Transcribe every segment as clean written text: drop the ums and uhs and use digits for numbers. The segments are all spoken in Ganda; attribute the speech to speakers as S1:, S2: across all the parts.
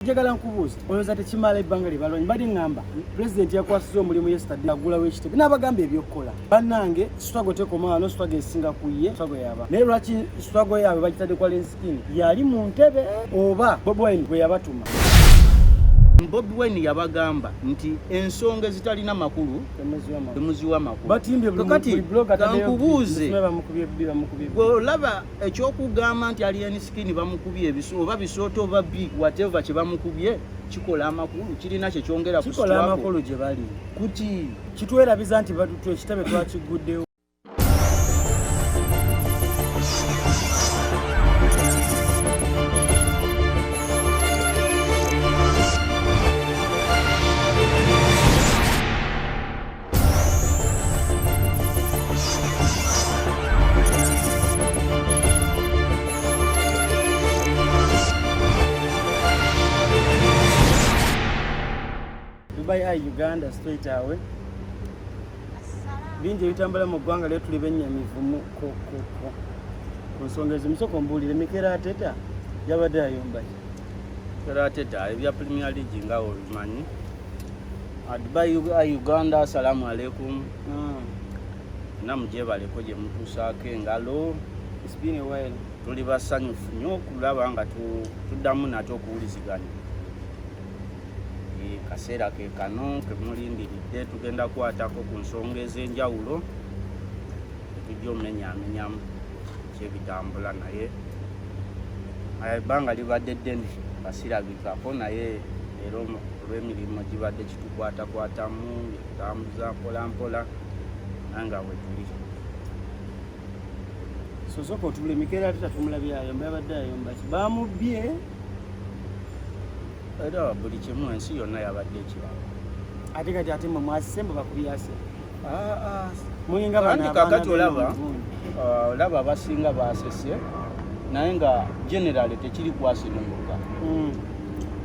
S1: Njagala nkubuuza olowooza tekimala ebbanga lye balwanyi bali ngamba pulezidenti yakwasiza omulimu yesterday agulawo ekitebe n'abagamba ebyokkola bannange struggle tekoma wano struggle esinga ku ye struggle yaba naye lwaki struggle yaabwe bagitadde kwa Alien Skin yali mu ntebe oba Bobi Wine bwe yabatuma
S2: Bobi Wine yabagamba nti ensonga ezitalina makulu temuziwa makulu kakati kankubuuze olaba ekyokugamba nti Alien Skin bamukubye ebiso oba bisooto oba whatever kye bamukubye kikola amakulu kirina kye kyongera ku
S1: kikola amakulu gye bali
S2: kuti
S1: kitwerabiza nti batutu ekitebe twakiguddewo by Eye Uganda straight away. Bingi ebitambula mu ggwanga lyo tuli bennyamivu mu ku nsonga ezimusoko mbuulire mikera ateta yabadde ayomba
S2: mikera ateta ebya Premier League nga obimanyi Dubai Eye Uganda assalamu alaikum namujebaleko gye mutuusaako engalo
S1: it's been a while
S2: tuli basanyufu nnyo okulaba nga tuddamu nate okuwuliziganya kaseera ke kano kemulindiridde tugenda kukwatako ku nsonga ez'enjawulo tujja omenyaamenyamu kyebitambula naye ebbanga libadde ddene basirabikako naye leero olw'emirimu gibadde kitukwatakwatamu tutambuza mpolampola naye nga bwe tuli
S1: sosoka otubula emikeera tutatumulabye ayomba yabadde ayomba ki bamubye
S2: era buli kimu ensi yonna yabadde ekirala
S1: ate kati ate mwe mwasisemba bakubyase
S2: muyinga kakati olaba abasinga basese naye nga generali tekiri kwasinumuka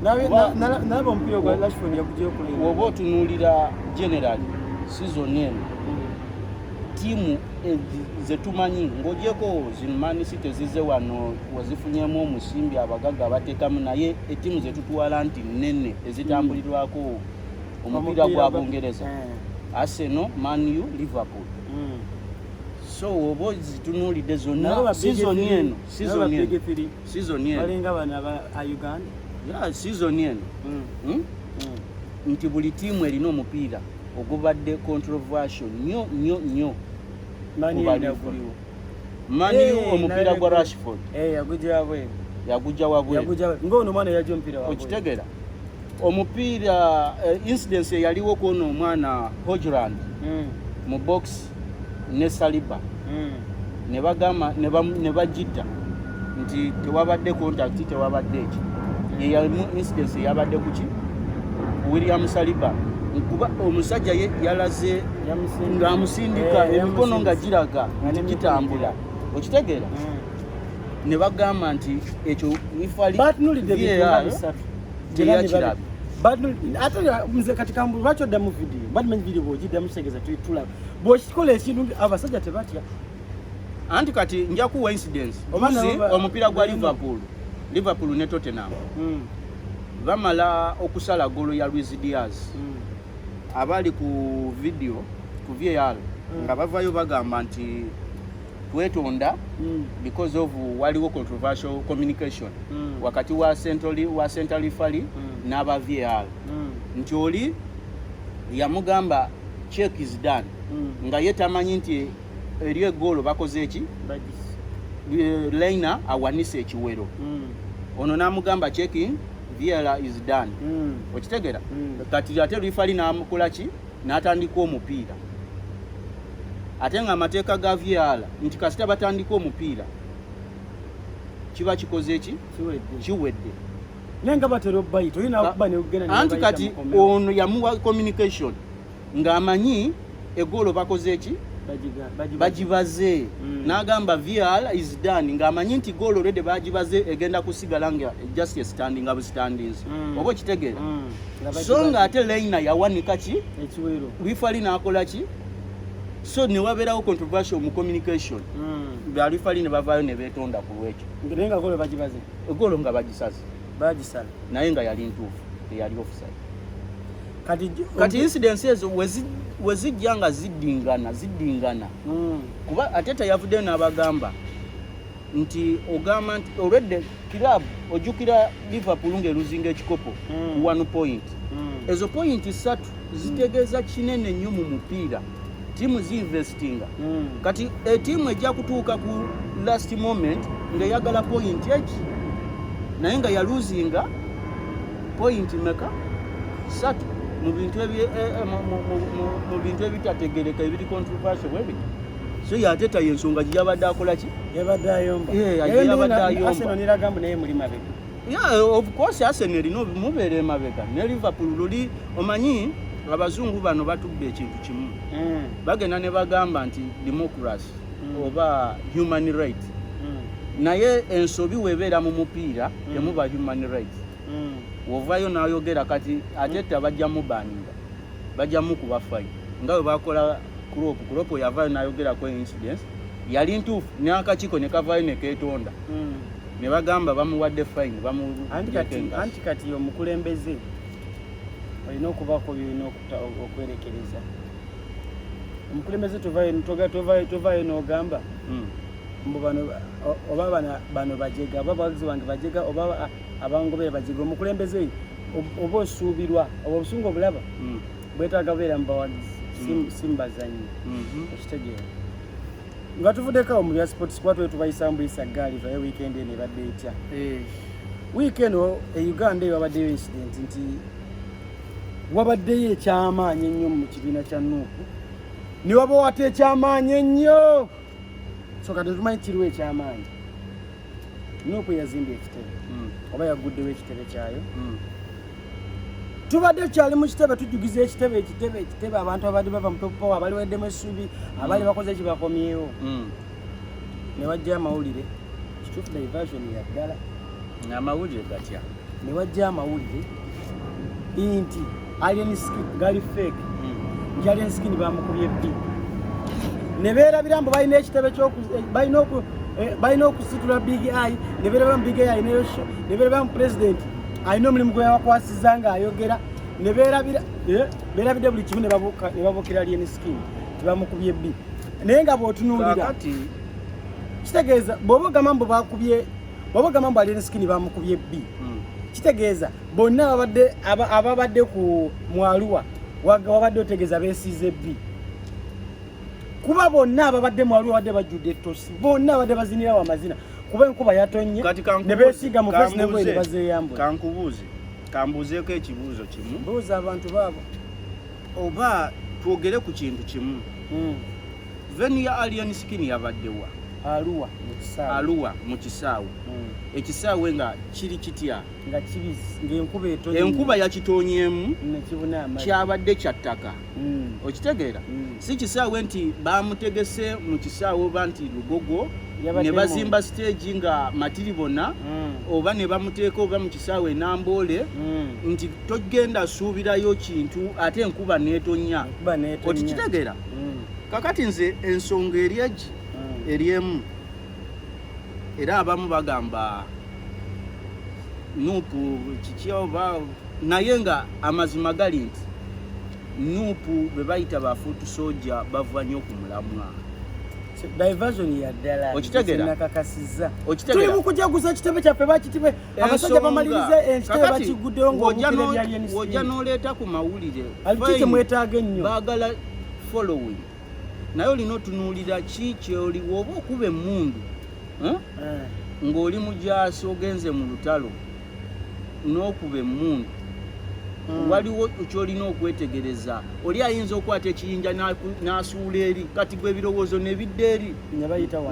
S1: nalaba omupiira gwa Rashford yagujeyo kulenga
S2: oba otunuulira generali season eno tiimu zetumanyi ng'ogyeko zimani City zize wano wezifunyemu omusimbi abagagga abateekamu naye ettiimu zetutwala nti nnene ezitambulirwako omupiira gwa Bungereza Arsenal, Man U, Liverpool so oba zitunuulidde zonna season eno
S1: balinga bano aba Uganda
S2: season eno nti buli tiimu erina omupiira ogubadde controversial nnyo Mani omupiira gwa Rashford yagujja wabweru
S1: ng'ono omwana yajja omupiira wabweru
S2: okitegera omupiira incidence eyaliwo kw'ono omwana Hojland mu box ne Saliba ne bagamba ne bajidda nti tewabadde contact tewabadde eki yeyamu incidence eyabadde kuki William Saliba kuba omusajja ye yalaze ng'amusindika emikono nga giraga nti gitambula okitegeera ne bagamba nti ekyo ifali teyakirabe
S1: ate nze kati kambu lwaki oddamu vidiyo badimanyi vidiyo bwogiddamu kitegeeza tulaba bw'okikola ekintu abasajja tebatya
S2: anti kati nja kuwa incidence omupiira gwa Liverpool ne Tottenham bamala okusala golo ya Luis Diaz abali ku video ku VAR nga bavayo bagamba nti twetonda because of waliwo controversial communication wakati wa central referee n'aba VAR nti oli yamugamba check is done nga yetamanyi nti eriyo egolo bakoze eki Leina awanise ekiwero ono n'amugamba checking VAR is done okitegera kati ate referee n'amukola ki n'atandika omupiira ate nga amateeka ga VAR nti kasita batandika omupiira kiba kikoze eki kiwedde
S1: nenga batero bayito ina kuba ne ugenda
S2: anti kati ono yamuwa communication ng'amanyi egolo bakoze eki bagibaze n'agamba VAR is done ng'amanyi nti goal already bagibaze egenda kusigala nga just standing up standings oba kitegeera so nga ate Leina yawanika ki
S1: ekiwero
S2: referee n'akola ki so ne wabeerawo controversial mu communication bali fali ne bavayo ne betonda ku lwekyo
S1: ngenga golo bagibaze
S2: egolo nga bagisaze
S1: bagisala
S2: naye nga yali ntuufu teyali offside.
S1: kati
S2: incidents ezo wezijja nga ziddingana kuba ate teyavuddeyo n'abagamba nti ogamba nti olwedde club ojjukira Liverpool ng'eruzinga ekikopo 1 point. Ezo point 3 zitegeeza kinene nnyo mu mupiira tiimu zinvestinga. Kati etiimu ejja kutuuka ku last moment ng'eyagala point eki naye nga yaluzinga point meka 3 mu bintu ebitategereka ebiri controversial bwebi. So yateta yensonga gyabadde akola ki?
S1: Yabadde ayomba. Arsenal niragambo naye muli mabega.
S2: Yeah, of course Arsenal no mubeere mabega. Ne Liverpool luli omanyi abazungu bano batubbe ekintu kimu. Bagenda ne bagamba nti democracy oba human rights. Naye ensobi webeera mu mupiira temuba human rights. Wovayo n'ayogera kati ateta bajja mu baninga. Bajja mu kuba fine. Ngawe bakola Klopp yavayo n'ayogera ko incidents yali ntuufu n'akakiiko ne kavayo ne keetonda ne bagamba bamuwadde fine
S1: anti kati omukulembeze olina okubako byolina okwerekereza. Omukulembeze tovayo n'ogamba mbu oba bano bajega oba abawagizi bange bajega oba abangobere bajega. Omukulembeze oba osuubirwa oba obusungu obulaba bwetaaga beera mu bawagizi simbazanyi ekitegeera nga tuvuddeko mu bya sports kwa tubayisa mbuyisa gaali vayo weekend eno ebadde etya. Weekend Uganda wabaddeyo incident nti wabaddeyo ekyamaanyi ennyo mu kibiina kya Nuupu ne waba wate ekyamaanyi ennyo so kati tumanyi kiriwo ekyamaanyi. Nuupu yazimba ekitebe oba yaguddewo ekitebe kyayo. Tubadde kyali mu kitebe tujugiza ekitebe abantu abadde bava mu top power abali weddemu essuubi abali bakoze ekibakomyewo ne wajja amawulire kituufu diversion ya ddala
S2: amawulire gatya
S1: ne wajja amawulire nti alien skin gali fake nti alien skin bamukubye bbi ne beerabira mbu balina ekitebe balina okusitula big eye ne beerabira mu big eye ne beerabira mu president alina omulimu gwe yabakwasiza ng'ayogera ne beerabidde buli kimu ne babukira alien skin tebamukubye bbi naye nga bw'otunuulira kitegeeza bw'oba ogamba mbu alien skin bamukubye bbi kitegeeza bonna ababadde ku mwaluwa wabadde otegeeza beesiize bbi kuba bonna ababadde mwaluwa badde bajjudde ettosi bonna abadde bazinirawo amazina kuba enkuba yatonye ne beesiga mu president ne bazeeyambula.
S2: Kambuuzeeko ekibuuzo kimu
S1: buuza abantu baabo
S2: oba twogere ku kintu kimu. Veni ya alien skin yabaddewa Aluwa mu kisaawe. Ekisaawe nga kiri kitya
S1: nga kibisi ng'enkuba etonye
S2: enkuba yakitoonyeemu
S1: nekibuna amazzi
S2: kyabadde kya ttaka. Okitegeera si kisaawe nti bamutegese mu kisaawe oba nti Lugogo ne bazimba stage nga matiribona oba ne bamuteeka oba mu kisaawe Namboole nti togenda suubirayo kintu ate enkuba neetonya. Okitegeera kakati nze ensonga eryemu era abamu bagamba Nuupu kikyoba naye nga amazima gali nti Nuupu bwe bayita bafuutu soja bava nnyo ku mulamwa.
S1: Diversion ya ddala
S2: okitegeera
S1: nakakasiza tuli mu kujaguza kitebe kyaffe bakitibe abasajja bamalirize ekitebe bakiguddewo
S2: ng'ojja n'oleeta ku mawulire
S1: alikike mwetaaga ennyo
S2: baagala following naye olina otunuulira ki kyoli woba okuba emmundu ng'oli mujaasi ogenze mu lutalo n'okuba emmundu waliwo kyolina okwetegereza. Oli ayinza okwata ekiyinja n'asuula eri kati gwe ebirowoozo nebidde eri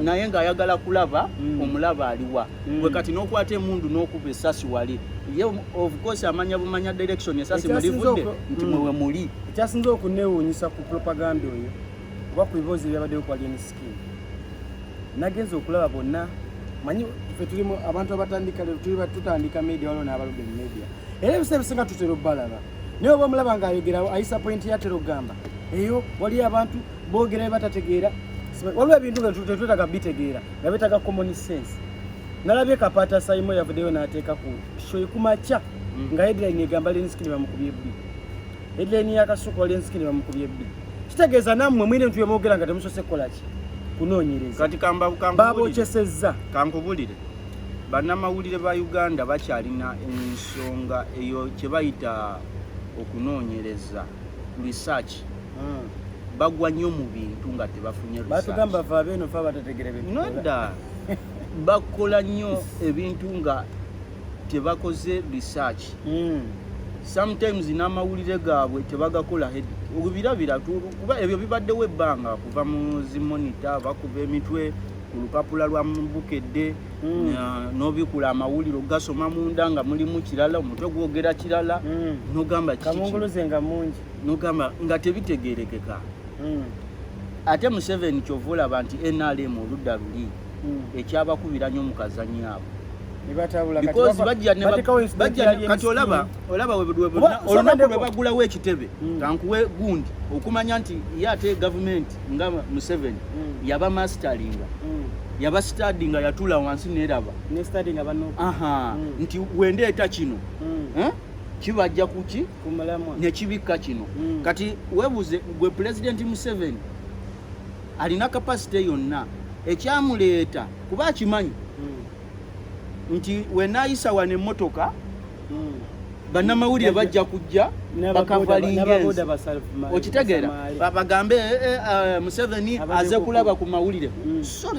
S2: naye ng'ayagala kulaba omulaba aliwa gwe kati n'okwata emmundu n'okuba essasi wali ye of course amanya bumanya direction essasi mwelivudde nti mwewe muli.
S1: Ekyasinza okuneewuunyisa ku propaganda oyo oba ku bibuuzo ebyabaddeyo ku alien skin nagenza okulaba bonna manyi ffe tulimu abantu abatandika tutandika media waliwo n'abaludde mu media era ebiseera ebisinga tutera obbalaba naye oba omulaba ng'ayogera ayisa point yatera okugamba eyo waliyo abantu boogera batategeera waliwo ebintu nga tetwetaaga bitegeera nga beetaaga common sense nalabye Kapata Saimo yavuddeyo n'ateeka ku show kumacha nga headline egamba Alien Skin bamukubye bbi. Headline ya Kasuku Alien Skin bamukubye bbi. Kitegeeza nammwe mwine ntu yamwogera nga temusose kukola ki kunoonyereza.
S2: Kati
S1: babokyesezza
S2: kankubulire bannamawulire ba Uganda bakyalina ensonga eyo kye bayita okunoonyereza research. Bagwa nnyo mu bintu nga tebafunye research.
S1: Batugamba va beno fa batategere bintu.
S2: Nodda bakola nnyo ebintu nga tebakoze research. Sometimes n'amawulire gaabwe tebagakola head. Obirabira kuba ebyo bibaddewo ebbanga kuva mu zimonita bakuba emitwe ku lupapula lwa Beyongedde n'obikula amawuliro gasoma munda nga mulimu kirala omutwe gwogera kirala n'ogamba kiki
S1: kamunguluze nga mungi
S2: n'ogamba nga tebitegeerekeka. Ate Museveni kyovula banti NRM oludda luli ekyabakubira nnyo mu kazanyi abo. Because kati olaba olunaku lwe bagulawo ekitebe kankuwe gundi okumanya nti ye ate government nga Museveni yaba masteringa yaba studyinga yatula wansi neraba nti wendeeta kino kibajja kuki nekibikka kino. Kati webuze gwe President Museveni alina capacity yonna ekyamuleeta kuba akimanyi nti wenayisa wane motoka bannamawulire bajja kujja bakavalingenzi okitegeera bagambe Museveni aze kulaba ku mawulire. So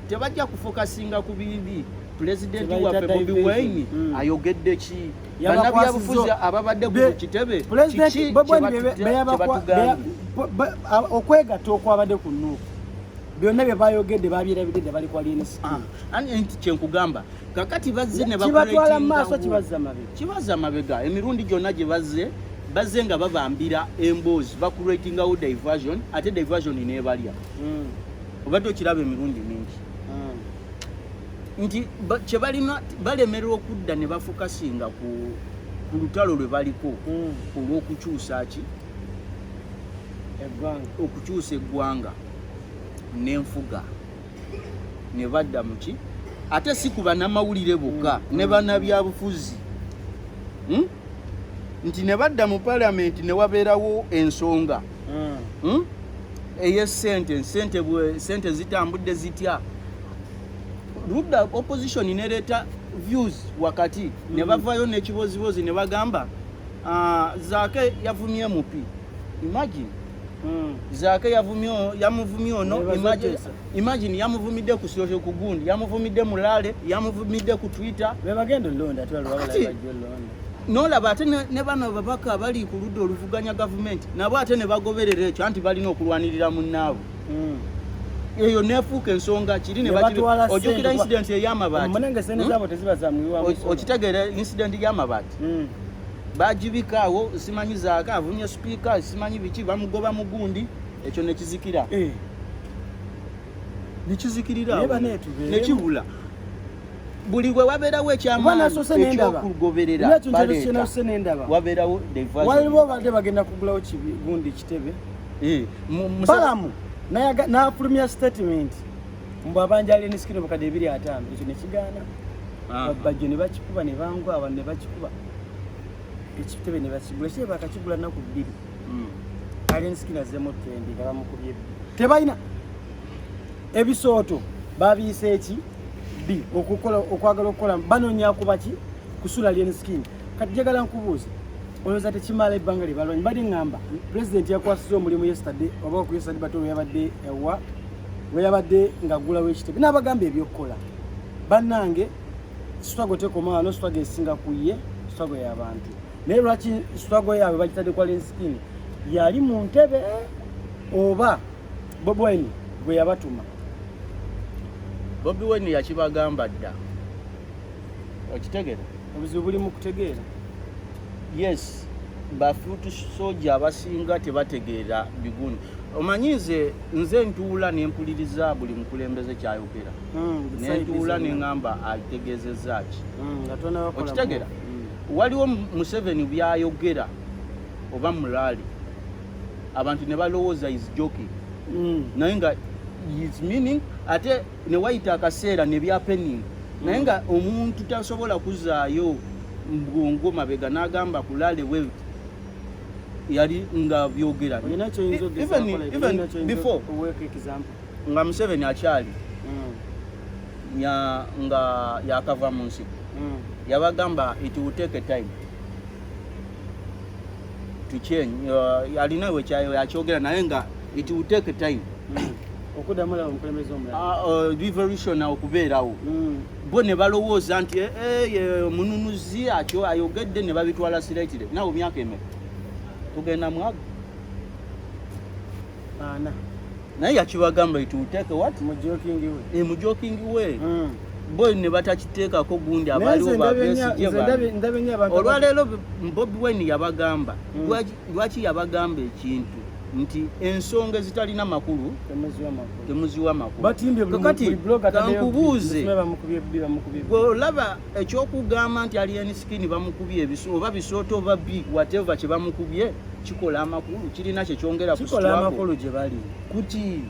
S2: tebajja kufokasinga ku bibi President waffe Bobi Wine ayogedde ki bannabyabufuzi ababadde ku kitebe kiki
S1: okwegatta okwabadde ku Nuupu byonna bye bayogedde babyerabidde bali kwa Alien Skin.
S2: Nti kyenkugamba kakati bazze ne
S1: bakola maaso
S2: kibaza mabega emirundi gyonna gye bazze nga babambira emboozi bakuratingawo diversion ate diversion neebalya obadde okiraba emirundi mingi nti kyebalina balemerera okudda ne bafokasinga ku lutalo lwe baliko olw'okukyusa ki okukyusa eggwanga n'enfuga ne badda muki ate si kuba n'amawulire bokka ne bannabyabufuzi nti ne badda mu palamenti ne wabeerawo ensonga ey'essente sente zitambudde zitya ludda opposition nereeta views wakati ne bavayo n'ekibozibozi ne bagamba Zaake yavumye MP. Imagine Zaake yamuvumye ono. Imagine yamuvumidde ku social ku gundi, yamuvumidde mu Lale, yamuvumidde ku Twitter.
S1: Bebagenda londa twalwala
S2: nolaba ate ne bano babaka bali ku ludda oluvuganya government nabo ate ne bagoberera ekyo anti balina okulwanirira munnaabo. Eyo nefuuka ensonga kiri ne bakiri ojukira incident ey'amabaati.
S1: Munenge sene zabo tezibaza muliwa.
S2: Okitegere incident y'amabaati. Bajibikaawo simanyi Zaake avunye speaker simanyi biki bamugoba mu gundi ekyo ne kizikira. Nikizikirira nekibula. Buli gwe wabeerawo ekyamaanyi ekyokugoberera wabeerawo diversion.
S1: Waliwo badde bagenda kugulawo gundi kitebe. Balamu n'afulumya statement mbu abanja Alien Skin bakadde 250 ekyo ne kigaana. Bajja ne bakikuba ne bangwa abantu ne bakikuba. Ekitebe ne bakigula kye bakakigula nnaku 2. Alien Skin azemo trend nga bamukubye. Tebalina ebisooto babiyise eki bi okwagala okukola banoonya kubaki kusula Alien Skin. Kati jagala nkubuuze olowooza tekimala ebbanga lye balonyi bali ngamba president yakwasiza omulimu yesterday oba ku yesterday batolo yabadde ewa we yabadde ng'aggulawo ekitebe n'abagamba ebyokukola bannange struggle tekoma no struggle esinga kuye struggle y'abantu naye lwaki struggle yaabwe bagitadde ku Alien Skin yali mu ntebe oba Bobi Wine bwe yabatuma.
S2: Bobi Wine yakibagamba dda okitegeera
S1: obuzibu buli mu kutegeera.
S2: Yes, bafutu soja abasinga tebategeera bigundi. Omanyize nze ntuula n'empuliriza buli mukulembeze kyayogera. Nentuula n'engamba ategeezezza ki. Okitegeera waliwo Museveni byayogera oba Mulali abantu ne balowooza is joking. Naye nga his meaning ate ne wayita akaseera ne byapening naye nga omuntu tasobola kuzaayo mbongo mabega n'agamba kulale we yali nga byogera even before nga Museveni akyali nga yakava mu nsi yabagamba it will take a time to change alina we yakyogera naye nga it will take a time
S1: okudamula omukulembeze omulala
S2: revolution okubeerawo bo ne balowooza nti mununuzi akyo ayogedde ne babitwala siretire nawe myaka emeka tugenda mwago
S1: ana
S2: naye yakibagamba it will take what mujokingi we bo ne batakiteekako gundi abaliwo olwaleero Bobi Wine yabagamba lwaki yabagamba ekintu nti ensonga ezitalina makulu temuziwa makulu kakati kankubuuze olaba ekyokugamba nti Alien Skin bamukubye oba bisooto oba whatever kye bamukubye kikola amakulu kirina kyekyongera
S1: kikola amakulu gye bali kuti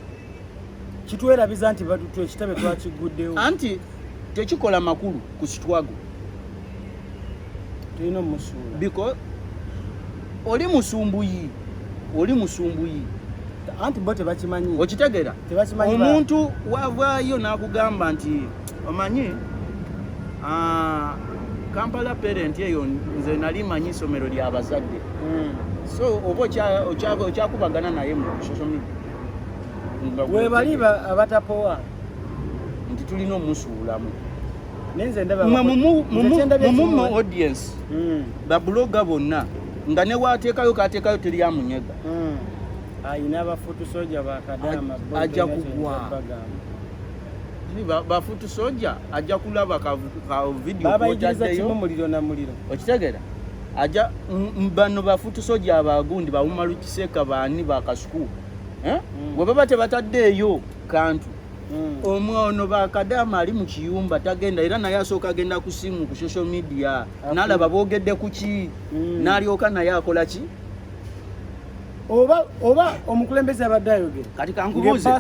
S1: kitwerabiza nti ekitabe twakiguddewo
S2: anti tekikola makulu ku sitwago
S1: tulina omusuula
S2: because oli musumbuyi
S1: anti bo tebakimanyi
S2: okitegeera omuntu wavaayo n'akugamba nti omanyi Kampala parent eyo nze nali manyi isomero ly'abazadde so oba okyakubagana naye mu social media
S1: webali abatapowa
S2: nti tulina omusuulamu
S1: nenze ndaba
S2: mu audience babuloga bonna nga ne wateekayo kateekayo teryamunyega
S1: ayina bafutu soja bakadama
S2: ajja kugwa bafutu soja ajja kulaba ka video
S1: kotaddeyo muliro na muliro
S2: okitegeera ajja bano bafutu soja abagundi bawumalukiseka baani bakasuku bwe baba tebataddeeyo kantu omwono bakadama ali mu kiyumba tagenda era naye asooka agenda ku simu ku social media n'alaba boogedde ku ki n'alyoka naye akola ki
S1: oba omukulembeze abadde ayogera
S2: kati kankubuuze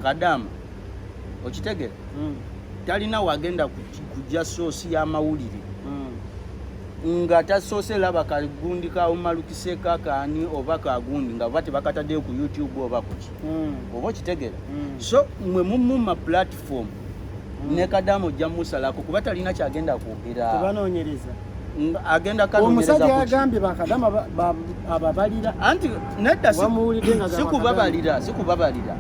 S2: kadama okitegeera talina wagenda kujja soosi y'amawulire nga tasoose laba kagundi kawumalukiseka kaani oba kagundi nga baba tebakataddeyo ku YouTube oba kuki oba okitegeera so mwe mumuma platform ne kadama ojja musalako kuba talina kyagenda kwogera
S1: tebanoonyereza
S2: agenda kanoonyereza
S1: omusajja yagambye bakadama ababalira
S2: anti nedda sikubabalira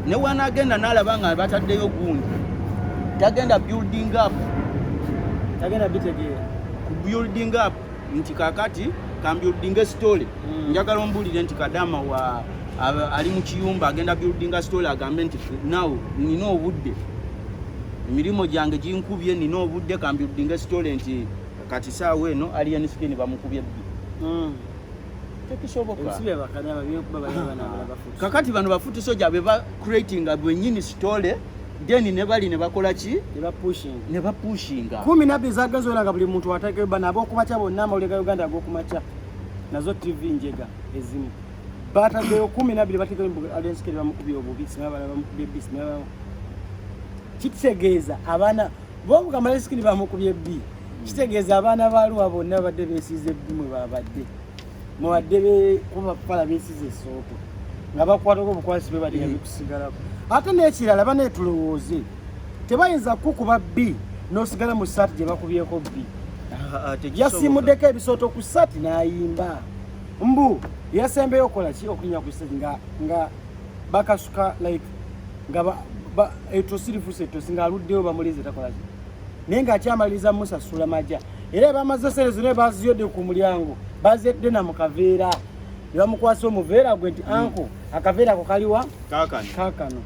S2: ne wanaagenda n'alaba nga bataddeyo gundi tagenda building up
S1: tagenda bitegeera
S2: building up nti kakati kan building story njagala ombulire nti kadama ali mu kiyumba agenda building story agambe nti now nina obudde emirimu gyange ginkubye nina obudde kan building story nti kati saawa eno Alien Skin bamukubye tekisoboka kakati bano bafutu soja beba creating abwenyini story deni ne bali ne bakola ki ne bapushinga
S1: 12 zagazola buli muntu watake bana abokumacha bonna amawulire Uganda agokumacha nazo TV njega ezimu batageyo 12 batike Alien Skin bamukubye obubisi n'abana bamukubye bisi n'abana kitegeeza abana bo Alien Skin bamukubye bi kitegeeza abana baluwa bonna badde besize bimwe babadde mu badde kuba pala besize sooto nga bakwata ko bukwasi be bali kusigalako ate n'ekirala baneetulowooze tebayinza kukuba B n'osigala mu ssaati gye bakubyeko B yasimuddeko ebisooto ku ssaati n'ayimba mbu yasembeyo okola ki okulinya ku ssaati nga bakasuka like nga etosirifuse etosi ng'aluddeyo bamulize takola ki naye ng'akyamaliriza musasula majja era bamaze sente zonna baziyodde ku mulyango bazedde na mukaveera ne bamukwasa omuveera gwe nti anko akaveera ako kaliwa kaakano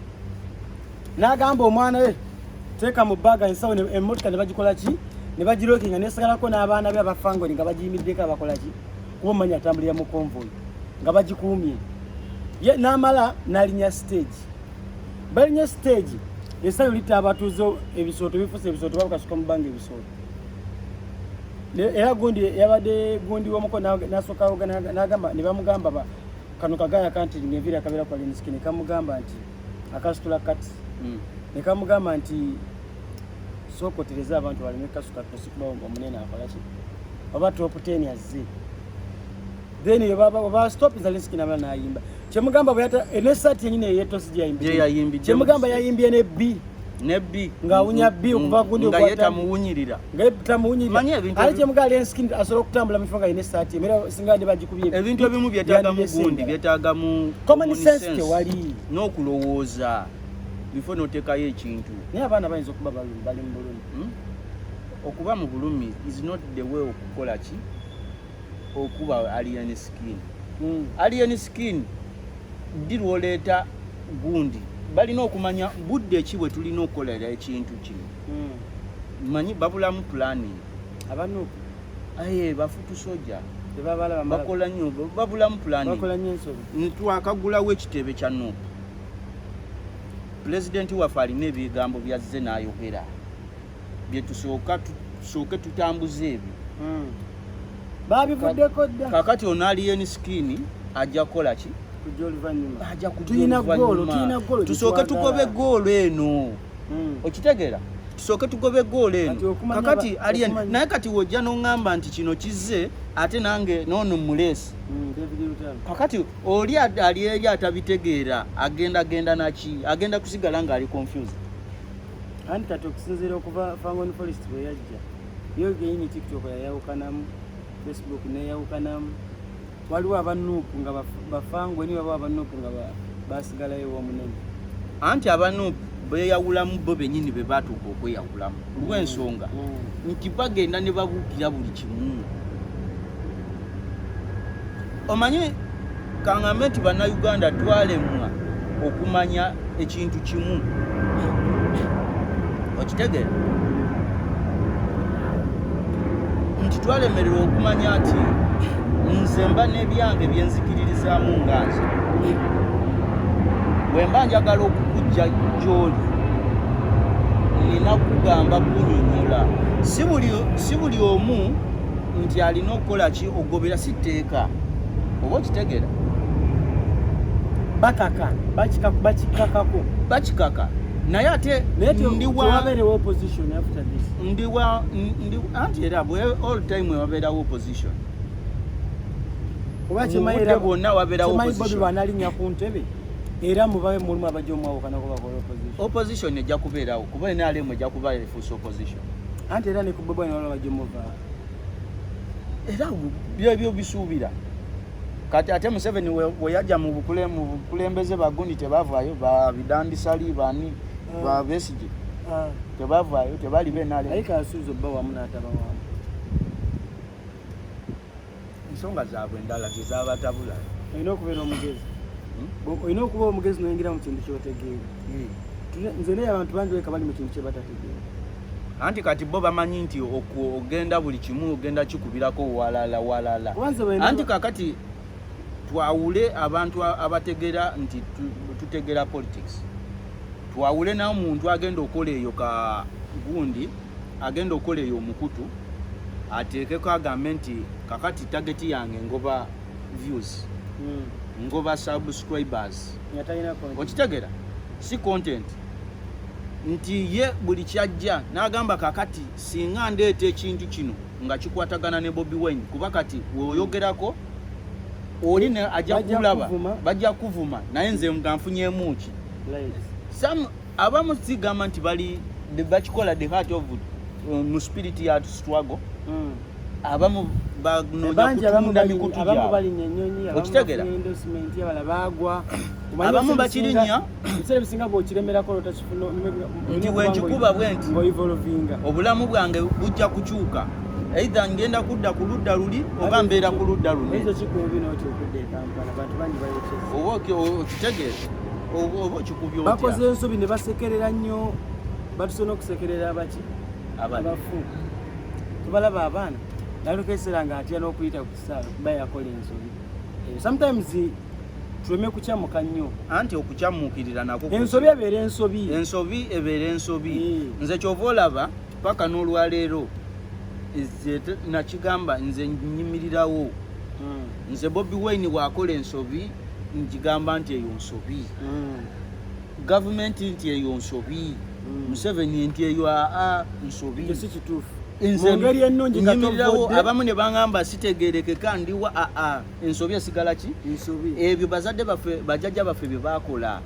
S1: n'agamba omwana we teeka mu bbaga ensawo emmotoka ne bagikola ki ne bagirokinga nesagalako n'abaana be abafangoni nga bagiyimiddeko abakola ki kuba omanyi atambulira mu konvoyi nga bagikuumye ye n'amala n'alinya stage balinya stage esayo litta abatuuze ebisooto bifuse ebisooto babakasuka mu bbanga ebisooto era gundi yabadde gundi w'omuko n'asookawo n'agamba ne bamugamba kano kagaya kanti ng'enviiri akabeera ku Alien Skin kamugamba nti akasitula kati ne kamugamba nti sookotereza abantu baleme kasuka tosikuba omunene akola ki oba top 10 azze then baba stop Alien Skin abana ayimba kyemugamba bwata enesati yenyine yetosi
S2: yayimbi
S1: kyemugamba yayimbye ne B nga unya B okuva gundi
S2: nga yeta muwunyirira
S1: ali kyemugamba Alien Skin asobola okutambula mifunga enesati emera singa ndi bagikubye
S2: ebintu ebimu byetaaga mu gundi byetaaga mu
S1: common sense wali
S2: n'okulowooza before notekayo ekintu
S1: naye abaana bayinza okuba balumi bali mu bulumi
S2: okuba mu bulumi is not the way okukola ki okuba Alien Skin. Alien Skin dirwoleeta gundi balina okumanya budde ki bwe tulina okukolera ekintu kino manyi babulamu planning
S1: abantu
S2: bafutu soja
S1: tebabala
S2: bakola nnyo babulamu planning
S1: bakola nnyo ensobi
S2: ntwakagulawo ekitebe kya no President waffe alina ebigambo byazze n'ayogera bye tusooke tutambuze ebyo
S1: babivuddeko dda
S2: kakati ono Alien Skin ajja kukola ki ajja
S1: tulina goolo
S2: tusooke tugobe goolo eno okitegeera tusooke tugobe goolo eno kakati Alien naye kati wojja n'oŋŋamba nti kino kizze ate nange noono muleesi kakati oli ali eri atabitegeera agenda naki agenda kusigala ng'ali confused
S1: anti kati okusinziira okuva Fangon Forest bwe yajja yo geyini TikTok yayawukanamu Facebook neyawukanamu waliwo abanuupu nga bafangwe ni waliwo abanuupu nga basigalayo omunene
S2: anti abanuupu beyawulamu bo bennyini be baatuuka okweyawulamu olw'ensonga nti bagenda ne babuukira buli kimu omanyi kaŋŋambe nti bannayuganda twalemwa okumanya ekintu kimu okitegeera nti twalemererwa okumanya nti nze mba n'ebyange byenzikiririzaamu nga nze bwe mba njagala okukujja gy'oli nina kugamba kunyonyola si buli omu nti alina okukola ki ogobera si tteeka oba okitegeera bakikaka naye ate anti era all time wabeerawo opposition obudde bwonna wabeerawo
S1: opposition ku ntebe era mubabe mulimu abajja omwawukanako bakola
S2: opposition ejja kubeerawo kuba enaalemu ejja kuba efuusa opposition
S1: anti era ne ku bobwa newala bajja omuvaa
S2: era byebyo bisuubira kati ate Museveni we yajja mu bukulembeze bagundi tebavaayo babidandisali bani babesije tebavaayo tebali benale
S1: ayika asuuzo bba wamu n'ataba wamu
S2: ensonga zaabwe endala zezabatabula
S1: olina okubeera omugezi olina okuba omugezi noyingira mu kintu kyotegeera nze naye abantu bangi weka bali mu kintu kyebatategeera
S2: anti kati bo bamanyi nti ogenda buli kimu ogenda kikubirako walala anti kakati twawule abantu abategeera nti tutegeera politics twawule nawo muntu agenda okola eyo ka gundi agenda okola eyo omukutu ateekeko agambe nti kakati tageti yange ngoba views ngoba subscribers okitegeera si content nti ye buli kyajja n'agamba kakati singa ndeeta ekintu kino nga kikwatagana ne Bobi Wine kuba kati weoyogerako oli ne ajja kulaba bajja kuvuma naye nze nga nfunyeemu ki abamu sigamba nti bali bakikola the heart of mu spirit ya struggle abamu banoonya kutunda mikutu gyabwe okitegeera abamu bakirinya
S1: ebiseera bisinga bw'okiremerako lotakifuna
S2: nti wenkikuba bwe nti obulamu bwange bujja kukyuka either ngenda kudda ku ludda luli oba mbeera ku ludda luni oba okitegeera oba okikubya otya
S1: bakoze ensobi ne basekerera nnyo batusona okusekerera abafu tubalaba abaana naleka ekiseera nga atya n'okuyita ku kisaawe kuba yakola ensobi sometimes tuleme kukyamuka nnyo
S2: anti okukyamuukirira nako
S1: ensobi ebeera ensobi
S2: ebeera ensobi nze kyova olaba paka n'olwaleero nakigamba nze nyimirirawo nze Bobi Wine bw'akola ensobi nkigamba nti eyo nsobi government nti eyo nsobi Museveni nti eyo nsobi
S1: si kituufu
S2: nze
S1: ngeri ennungi
S2: nyimirirawo abamu ne bangamba sitegeerekeka ndiwa ensobi esigala ki ebyo bazadde baffe bajjajja baffe bye baakola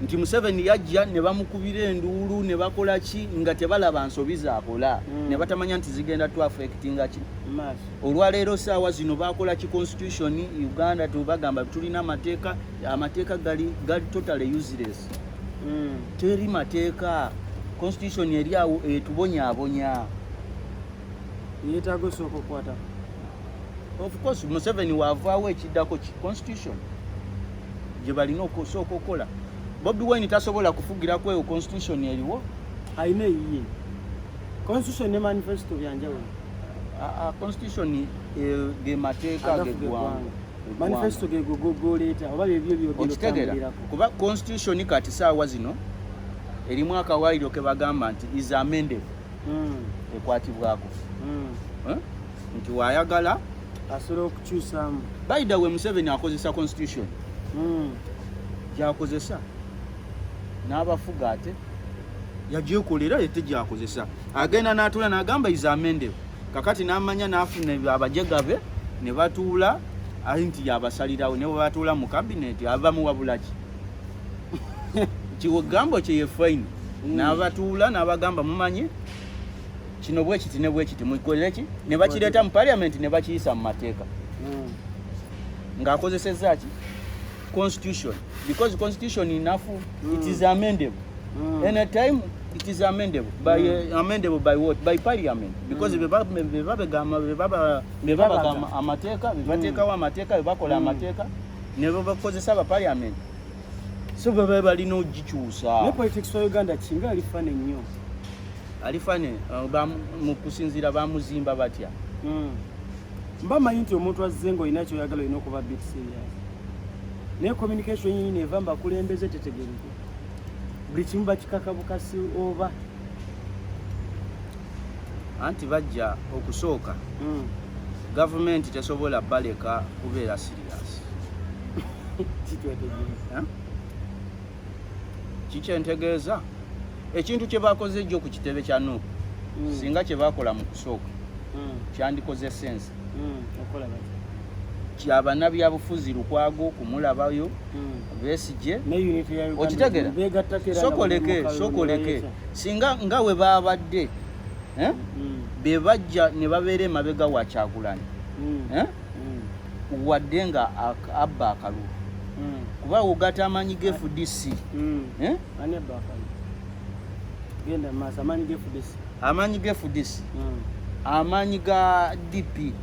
S2: nti Museveni yajja ne bamukubira enduulu ne bakola ki nga tebalaba nsobi zaakola ne batamanya nti zigenda tu affectinga ki olwaleero saawa zino baakola ki constitution Uganda tubagamba tulina amateeka gali totally useless teri mateeka constitution eri awo etubonyaabonya
S1: yeetaaga osooka okukwata
S2: of course Museveni waavaawo ekiddako ki constitution gye balina okusooka okukola Bobi Wine tasobola kufugira kweyo constitution eriwo
S1: ayina eyiye constitution ne manifesto byanjawulo
S2: constitution ge mateeka geggwanga
S1: manifesto ge gogoleeta oba byebyo
S2: byogera kuba constitution kati saawa zino erimu akawaayiro ke bagamba nti is amended ekwatibwako nti waayagala
S1: asobola okukyusaamu
S2: by the way Museveni akozesa constitution gyakozesa n'abafuga ate yagyekolera ete gyakozesa agenda n'atuula n'agamba is amended kakati n'amanya n'afuna abajagabe ne batuula nti yabasalirawo ne bwe batuula mu kabineti abamu wabulaki kigambo kye ye fine n'abatuula n'abagamba mumanyi kino bwe kiti ne bwe kiti mukolere ki ne bakireeta mu parliament ne bakiyisa mu mateeka ng'akozesezza ki constitution because constitution enough it is amendable any time it is amendable by amendable by what by parliament because bebaba amateeka bebateekawo amateeka bebakola amateeka ne bakozesa aba parliament so baba balina ogikyusa
S1: ne politics wa Uganda kinga alifane nnyo
S2: alifane mu kusinziira bamuzimba batya
S1: mbamanyi nti omuntu azzenga olina kyoyagala olina okuba bit serious naye communication yini eva mbakulembeze tetegereke buli kimu bakikaka bukasi oba
S2: anti bajja okusooka gavumenti tesobola baleka kubeera serious kikyentegeeza ekintu kye bakoze ejjo ku kitebe kya Nuupu singa kye bakola mu kusooka kyandikoze sense kyabannabyabufuzi Lukwago kumulabayo Besigye okitegera sokoleke singa nga we babadde be bajja ne babeera emabega wa Kyagulanyi wadde nga abba akalulu kuba ogata amanyi ge FDC amanyi ge FDC amanyi ga DP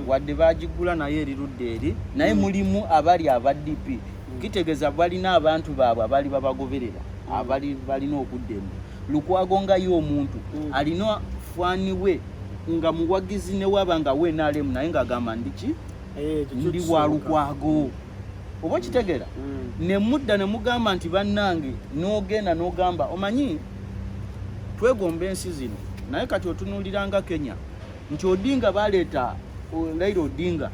S2: wadde bagigula naye erirudde eri naye mulimu abali aba DP kitegeeza balina abantu baabwe abali babagoberera abali balina okuddemu Lukwago nga yo omuntu alina fwani we nga muwagizi ne waba nga we nalemu naye ng'agamba ndiki ndi wa Lukwago oba kitegeera ne mudda ne mugamba nti bannange n'ogenda n'ogamba omanyi twegomba ensi zino naye kati otunuuliranga Kenya nti Odinga baleeta Raila Odinga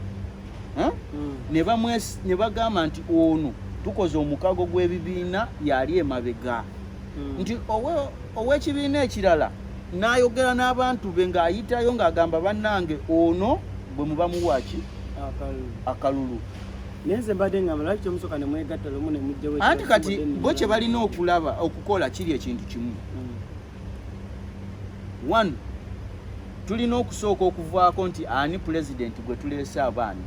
S2: ne bagamba nti ono tukoze omukago gw'ebibiina yali emabega nti ow'ekibiina ekirala n'ayogera n'abantu be ng'ayitayo ng'agamba bannange ono bwe muba muwaki akalulu
S1: nenze mbadde ngamba lwaki kyomusooka ne mwegatta lumu ne mujjawo
S2: anti kati bo kye balina okulaba okukola kiri ekintu kimu one tulina okusooka okuvaako nti ani pulezidenti gwe tuleese abaani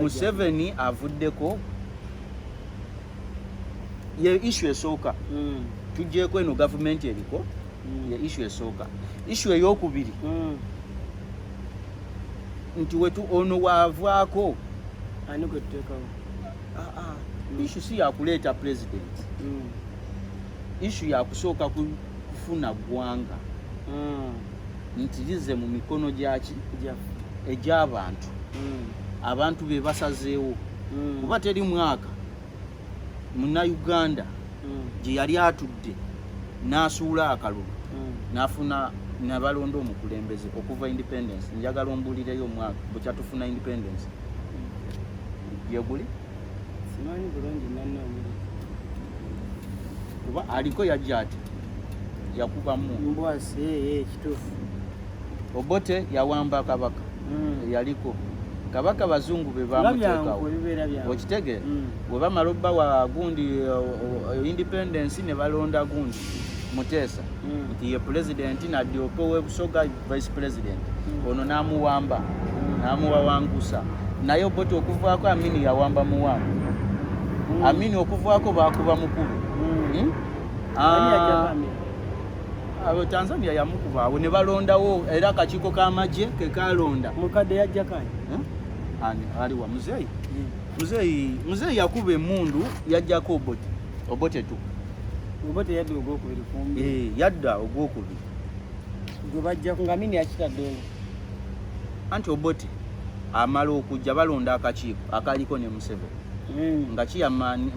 S2: Museveni avuddeko ye issue esooka tujjeeko eno gavumenti eriko ye issue esooka issue ey'okubiri nti wetu ono waavaako
S1: ani gwe tuteekawo
S2: issue si yakuleeta president issue yakusooka kufuna ggwanga nti lize mu mikono gyaki egy'abantu abantu be basazeewo kuba teri mwaka Munnayuganda gye yali atudde n'asuula akalulu n'afuna nabalonda omukulembeze okuva independence njagala ombuulireyo omwaka bwe kyatufuna independence yeguli
S1: simanyi bulungi nannoonyereza
S2: kuba aliko yajja ati yakubamu
S1: mbwasi kituufu
S2: Obote yawamba kabaka yaliko kabaka bazungu be bamuteekawo okitege bwe bamala obba wa gundi independence ne balonda gundi Muteesa nti ye president nadyoka ow'ebusoga vice president ono n'amuwamba n'amuwawangusa naye Obote okuvaako Amini yawamba muwamba Amini okuvaako baakuba mukulu abo Tanzania yamukuba awo ne balondawo era akakiiko k'amagye ke kalonda
S1: mukadde yajja kani
S2: aliwa muzeeyi yakuba emmundu yajjako Obote tu
S1: Obote yadda ogwokubiri kumbi
S2: yadda ogwokubiri
S1: gwe bajja nga Amini yakitadde
S2: anti Obote amala okujja balonda akakiiko akaliko ne Museveni nga chairman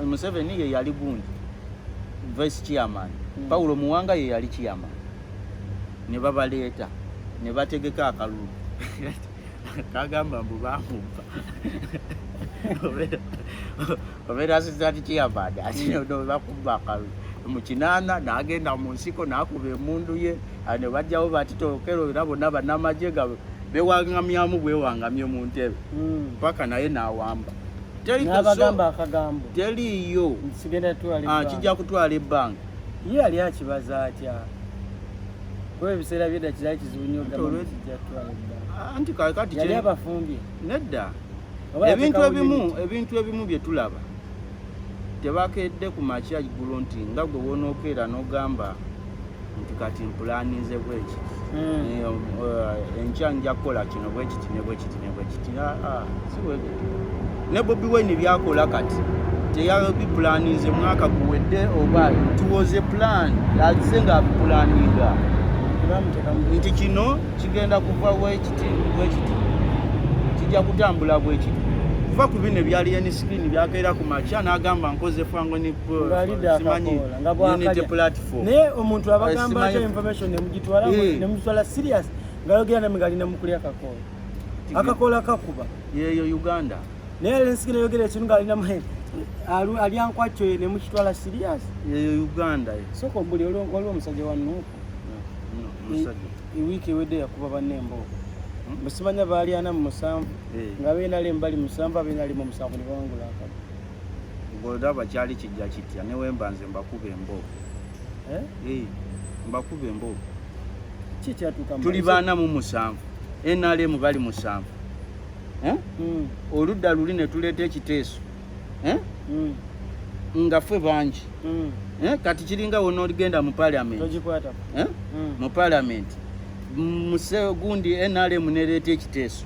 S2: Museveni ye yali gundi vice chairman Paulo Muwanga ye yali chairman ne babaleeta ne bategeka akalulu kagamba mbu bamumpa obera assistant chairman ati no bakuba akalulu mu kinana n'agenda mu nsiko n'akuba emmundu ye ne bajjawo bati tokero era bonna bannamagye bewangamyamu bwewangamye mu ntebe paka naye n'awamba
S1: n'abagamba akagambo
S2: teriyo kijja kutwala ebbanga
S1: ye yali akibaza atya kuba ebiseera byedda kirali kizibu nnyo kijja kutwala ebbanga
S2: anti kakati
S1: yali abafumbye
S2: nedda ebintu ebimu bye tulaba tebakedde ku makya iggulo nti nga gwe wonookeera n'ogamba nti kati mpulaanize bweki enkya nja kukola kino bwekiti ne bwekiti ne bwekiti ne Bobi Wine byakola kati teyabipulaanize mwaka guwedde oba tuwoze plan yaze nga abipulaaninga nti kino kigenda kuva bwekiti kijja kutambula bwekiti kuva ku bino ebya Alien Skin byakeera ku makya n'agamba nkoze fango simanyi unity platform
S1: naye omuntu abagamba ate information nemugitwala serious ngayogera namigali nemukulya akakola kakuba
S2: yeyo Uganda
S1: naye Alien Skin yogera ekintu ngaalina alyankwakyo nemukitwala serious
S2: yeyo Uganda
S1: soko mbuli waliwo omusajja wa Nuupu ewiiki ewedde yakuba bannembooko musimanya baali 47 nga beenali mbali 7 abeenali mu 7 ne bawangula akati
S2: ng'olaba kyali kijja kitya ne wembanze mbakuba embooko mbakuba embooko
S1: kikyatuuka
S2: tuli 47 NRM bali 7 oludda luli ne tuleeta ekiteeso nga ffe bangi kati kiringa wonna oligenda mu parliament mu parliament gundi NRM nereeta ekiteeso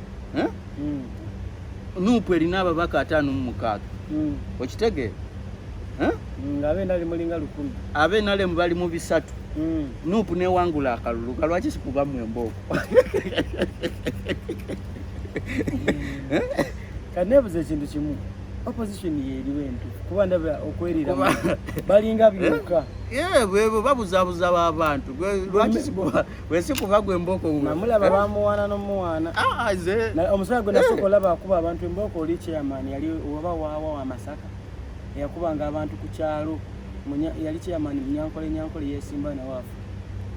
S2: Nuupu erina ababaka 56 okitegeera
S1: nga abeenali mulinga 1000
S2: abeenalemu bali mu bisatu Nuupu newangula akalulu kalwaki sikubamu embooko
S1: kanebuza ekintu kimu opposition yeeriwo entuufu kuba ndaba okwerira balinga byokka
S2: bwebo babuzaabuza b'abantu wesikuba gwe embooko
S1: namulaba bamuwaana n'omuwaana omusala gwe nasooka olaba akuba abantu embooko oli chairman yali oba waawa wa Masaka eyakubanga abantu ku kyalo yali chairman Nyankole yeesimba nawaafu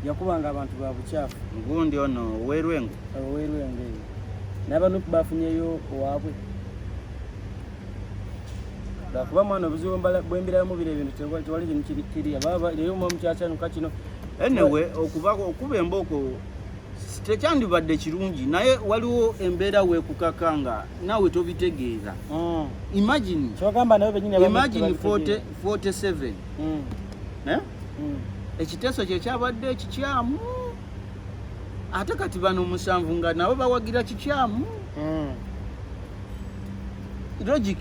S1: yakubanga abantu ba bukyafu
S2: gundi ono Werwengo
S1: n'abanupu bafunyeyo owaabwe kuba mwana obuzibu bwembiramu bire ebintu tewali kintu kiriya leero mumukyacanuka kino
S2: anyway okuba embooko tekyandibadde kirungi naye waliwo embeera weekukakanga naawe tobitegeeza imagine 47 ekiteeso kyekyabadde ekikyamu ate kati bano 7 nga nabo bawagira kikyamu logic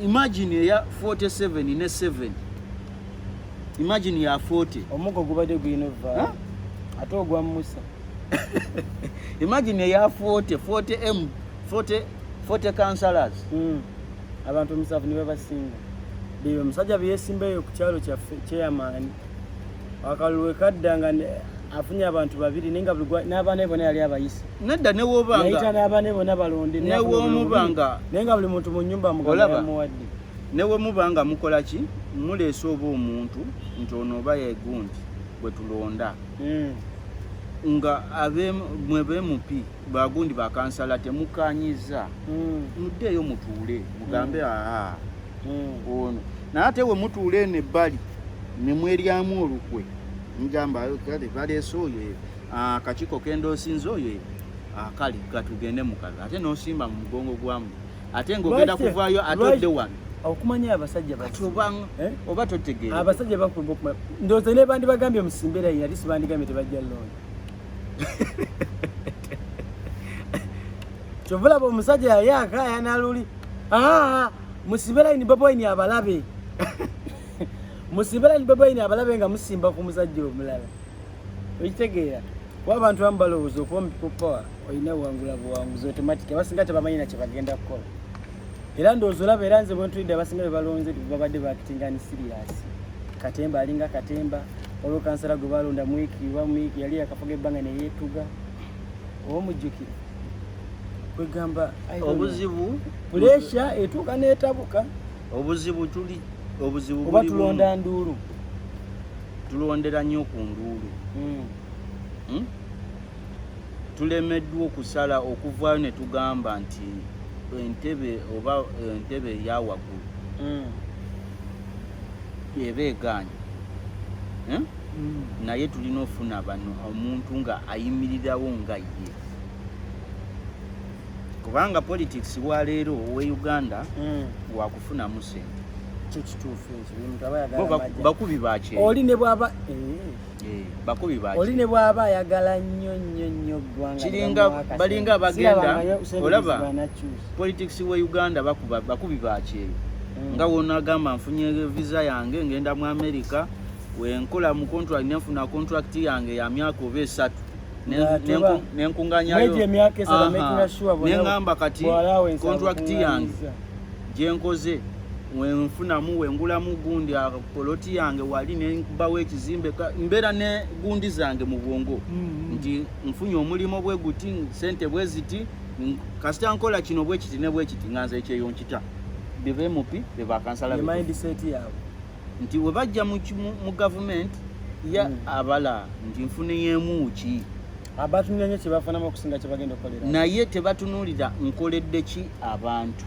S2: imagine ya 47 ne 7 imagine ya 40
S1: omugo gubadde gwinova ate ogwa Musa
S2: imagine ya 40 councillors
S1: abantu 7 niwe basinga biyo musajja byesimbeyo ku kyalo kyaffe chairman akalwe kaddanga afunye abantu babiri nenga n'abaana bonna yali abayise
S2: nedda newobanga
S1: yayita n'abaana bonna balonde
S2: newomubanga
S1: nenga buli muntu mu nnyumba mugamba muwadde
S2: newe mubanga mukola ki muleese oba omuntu nti ono oba yegundi bwe tulonda nga mwebe mupi bagundi bakansala temukanyiza muddeeyo mutuule mugambe aha ono naye ate we mutuule eno ebbali ne mweryamu olukwe mugamba kale baleese oyo akakiiko kendoosinza oyo akali katugende mukazi ate n'osimba mu mugongo gwamu ate ng'ogenda kuvaayo atodde wano
S1: okumanya abasajja bati
S2: oba totegeera
S1: abasajja bakuba okuma ndowooza ne bandi bagambye musimbe layini ate sibandigambye tebajja looni kyovulaba omusajja yali akaaya n'aluli musimbe layini baboyini abalabe musimbe layini baboyini abalabe nga musimba ku musajja omulala okitegeera kuba abantu bamu balowooza okuba omupipopawa olina buwangula buwanguzi automatic abasinga tebamanyi na kye bagenda kukola era ndowooza olaba era nze bwentulidde abasinga be balonze babadde bakitingani sirias katemba alinga katemba olwo kansala gwe balonda mwiki yali yakafuga ebbanga neyeetuga oba mujjukire kwegamba
S2: obuzibu
S1: puresha etuuka n'etabuka
S2: obuzibu
S1: oba tulonda nduulu
S2: tulondera nnyo ku nduulu tulemeddwa okusala okuvaayo ne tugamba nti entebe eyawaggulu eba egaanye naye tulina ofuna bano omuntu nga ayimirirawo nga ye kubanga politics wa leero owe Uganda wakufunamu sente
S1: kyekituufu
S2: bakubi bakye
S1: oli ne bwaba
S2: bakubi bakye
S1: oli ne bwaba ayagala nnyo ggwanga
S2: kiringa balinga bagenda olaba politics wa Uganda bakubi bakye nga wona agamba nfunye visa yange ngenda mu America wenkola mu contract nefuna contract yange ya myaka oba 3 nenkunganyayo nengamba kati contract yange gyenkoze wenfunamu wengulamu gundi poloti yange wali nenkubawo ekizimbe mbeera ne gundi zange mu bwongo nti nfunye omulimo bwe guti sente bwe ziti kasita nkola kino bwe kiti ne bwe kiti nganze ekyeyo nkita bebe mupi beba kansala
S1: mindset yawe
S2: nti we bajja mu government ya abala nti nfune yemuki
S1: abatunenye kye bafuna okusinga kye bagenda okolera
S2: naye tebatunulira nkoledde ki abantu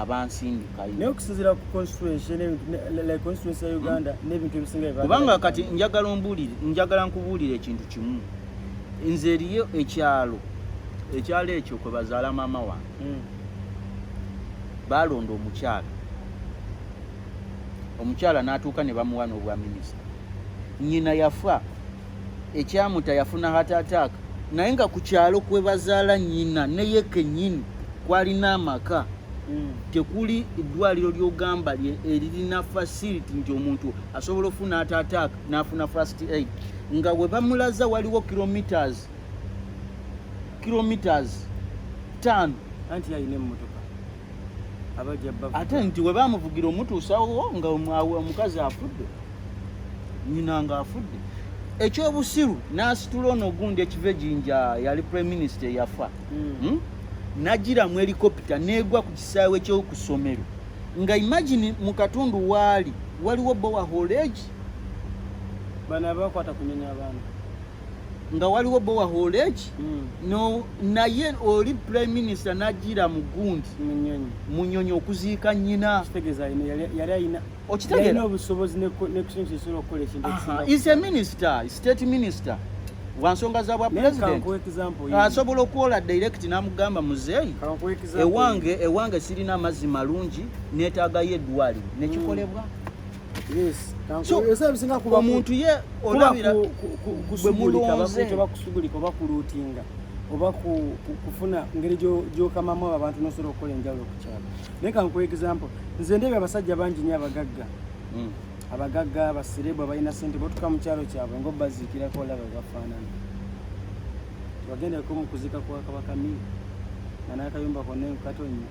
S2: abansindikayo
S1: naye okusinzira ku constituency ya Uganda n'ebintu ebisinga
S2: kubanga kati njagala nkubuulire ekintu kimu nze eriyo ekyalo ekyo kwe bazaala maama wange balonda omukyala n'atuuka ne bamuwa n'obwa minisita nnyina yafa ekyamuta yafuna heart attack naye nga ku kyalo kwe bazaala nnyina neye kennyini kwalina amaka tekuli eddwaliro ly'ogamba eririna facility nti omuntu asobola ofuna heart attack n'afuna first aid nga we bamulaza waliwo kilometers 5
S1: anti yalina emmotoka
S2: ate nti we bamuvugira omutuusawo nga omukazi afudde nyina nga afudde ekyobusiru n'asitula ono gundi ekive jinja yali prime minister yafa nagira mu helicopter negwa ku kisaawe ky'okusomero nga imagine mu katundu waliwo bowa haulage
S1: bana bakwata kunyonya abantu
S2: nga waliwo bowa haulage no naye oli prime minister nagira mu gundi munyonyi okuziika nnyina
S1: kitegeza yali ayina
S2: okitegeera
S1: obusobozi n'ekisinga kisobola okukola ekintu
S2: is a minister state minister wansonga za bwa president asobola okukola direct n'amugamba muzeeyi ewange sirina amazzi malungi neetaagayo eddwaliro nekikolebwa omuntu ye olabira
S1: oba kusugulika oba kuluutinga oba kufuna ngeri gyokamamu abo abantu nosobola okukola enjawulo ku kyalo naye kankuwa example nze ndebye abasajja bangi nnyo abagagga abasirebu abalina sente botuka mu kyalo kyabwe ngaobaziikirako olaba bafaanana tebagendeko mu kuzika kwa kabaka mii nga n'akayumba konna katonnya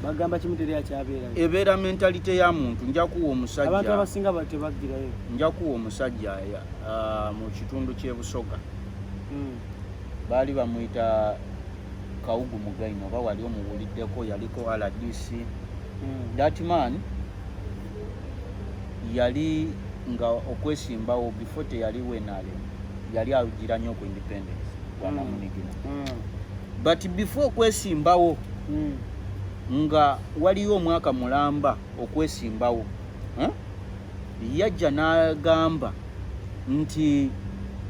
S1: bagamba kimuteri akyabeera
S2: ebeera mentalite ya muntu. Nja kuwa omusajja,
S1: abantu abasinga batebagirayo.
S2: Nja kuwa omusajja mu kitundu ky'e Busoga baali bamuyita Kawugu Mugaino, oba wali omuwuliddeko, yaliko RDC. That man yali nga okwesimbawo before teyali wenale yali agira nnyo ku independence bwana Munigina. But before okwesimbawo nga waliyo omwaka mulamba okwesimbawo, yajja n'agamba nti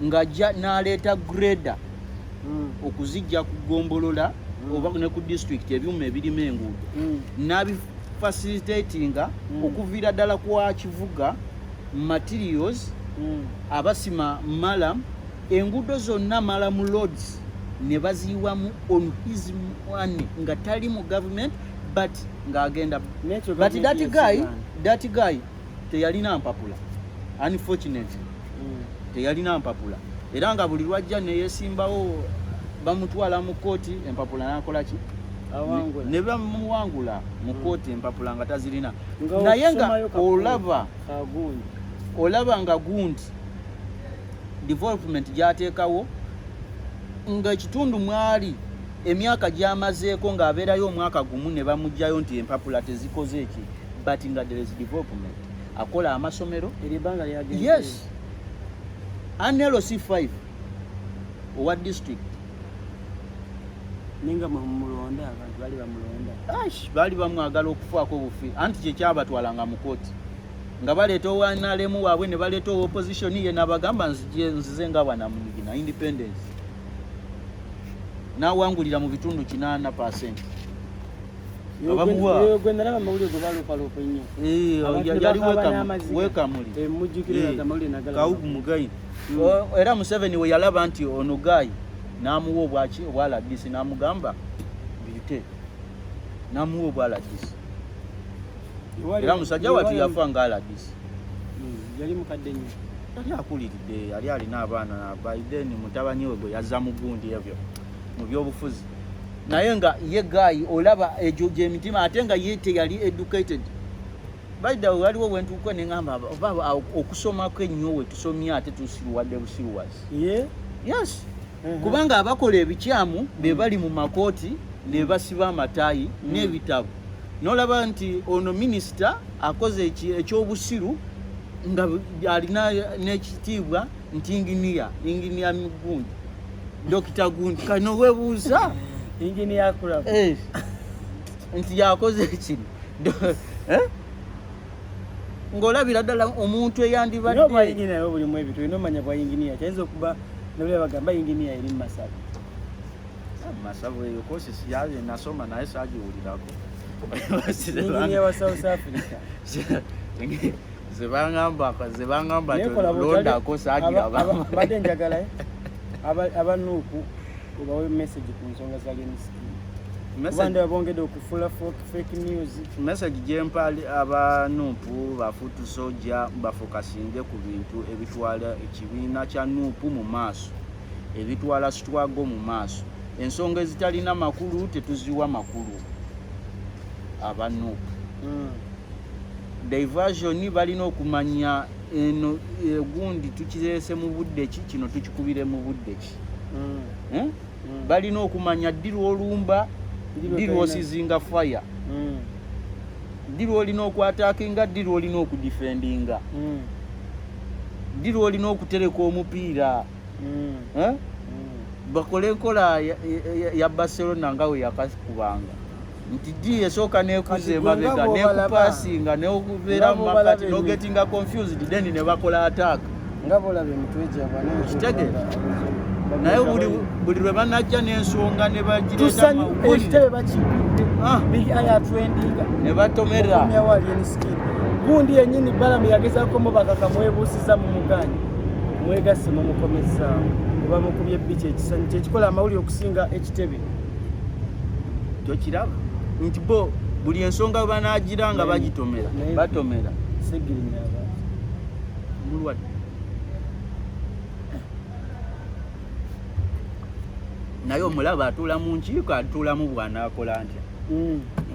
S2: ngajja n'aleeta grader okuzijja ku Gombolola oba ne ku district ebyuma ebirima enguudo n'abifacilitatinga okuviira ddala kwa Kivuga materials abasima Malam, enguudo zonna Malam roads ne baziyiwamu on his money nga tali mu government but ng'agenda. But that guy teyalina mpapula, unfortunately teyalina mpapula, era nga buli lwajja ne yesimbawo bamutwala mu kooti empapula n'akola ki ne bamuwangula mu kooti empapula nga tazirina. Naye nga olaba nga gundi development gyateekawo nga ekitundu mwali emyaka gyamazeeko ng'abeerayo omwaka gumu ne bamugjayo nti empapula tezikoze eki, but nga there is development. Akola amasomero. Yes, NLC 5 owa district
S1: ninga mulonda abantu bali bamulonda
S2: bali bamwagala okufaako obufi, anti kyekyabatwalanga mu kooti nga baleeta owanalemu waabwe ne baleeta opposition ye n'abagamba nzize nga bwana Munigina independence n'awangulira mu bitundu 80%.
S1: Abamuwa gwendana amawulire go balopalopa nnyo
S2: yali wekamuli Kawugu Mugaino. Era Museveni we yalaba nti ono Guy n'amuwa obwaki obwaladisi n'amugamba biyite n'amuwa obwaladisi. Era musajja wati yafa nga aladisi
S1: yali mukadde nnyo,
S2: yali akuliridde, yali alina abaana na Biden mutabani we gwe yazza mu gundi ebyo mu byobufuzi. Naye nga ye Guy olaba egyo gy'emitima ate nga ye teyali educated. By the way, waliwo wentuuka ne ngamba oba okusomako ennyo we tusomye ate tusiruwadde busiruwazi. Yes. Kubanga abakola ebikyamu be bali mu makooti ne basiba amataayi n'ebitabo. N'olaba nti ono minisita akoze ekyobusiru nga alina n'ekitiibwa nti inginiya Gundi, Dr. Gundi. Kano weebuuza
S1: inginiya kulaba
S2: nti yakoze kino ng'olabira ddala omuntu eyandibadde
S1: inginiya bulimu ebintu olina omanya bwa inginiya kyayinza okuba nabula bagamba inginiya eri mu Masabo.
S2: Masabo eyo kosi siyaze nasoma naye saagiwulirako.
S1: Inginiya wa South Africa
S2: zebangamba londaako saagiraba.
S1: Badde njagala abanuuku obawe message ku nsonga za Alien Skin. Bande babongedde okufula fake news.
S2: Message gyempali abanuupu bafutu soja bafokasinge ku bintu ebitwala ekibiina kya nuupu mu maaso, ebitwala sitwago mu maaso. Ensonga ezitalina makulu tetuziwa makulu abanuupu. Diversion balina okumanya eno gundi tukireese mu budde ki, kino tukikubire mu budde ki. Balina okumanya ddi lw'olumba, ddi lw'osizinga fire, ddi lw'olina okwataakinga, ddi lw'olina okudifendinga, ddi lw'olina okutereka omupiira. Bakole enkola ya Barcelona nga we yakakubanga nti ddi esooka neekuza emabega neekupasinga neokubeera mu makati nogetinga confused then ne bakola attack
S1: nga bolabe emitwe gyabwe
S2: kitegeera. Naye buli lwe banajja n'ensonga ne bagireeta
S1: ekitebe bakikudde big aya trendinga
S2: ne batomera
S1: Alien Skin. Gundi yennyini Balamu yagezaako mubaka kamwebuusiza mu muganyi mwegasse mu mukomesa oba mukubye bici ekisanyi kyekikola amawulire okusinga ekitebe.
S2: Tokiraba nti bo buli ensonga banagira nga bagitomera batomera
S1: segirinya abantu
S2: mulwadde. Naye omulaba atuula mu nkiiko atuulamu bwanaakola ntya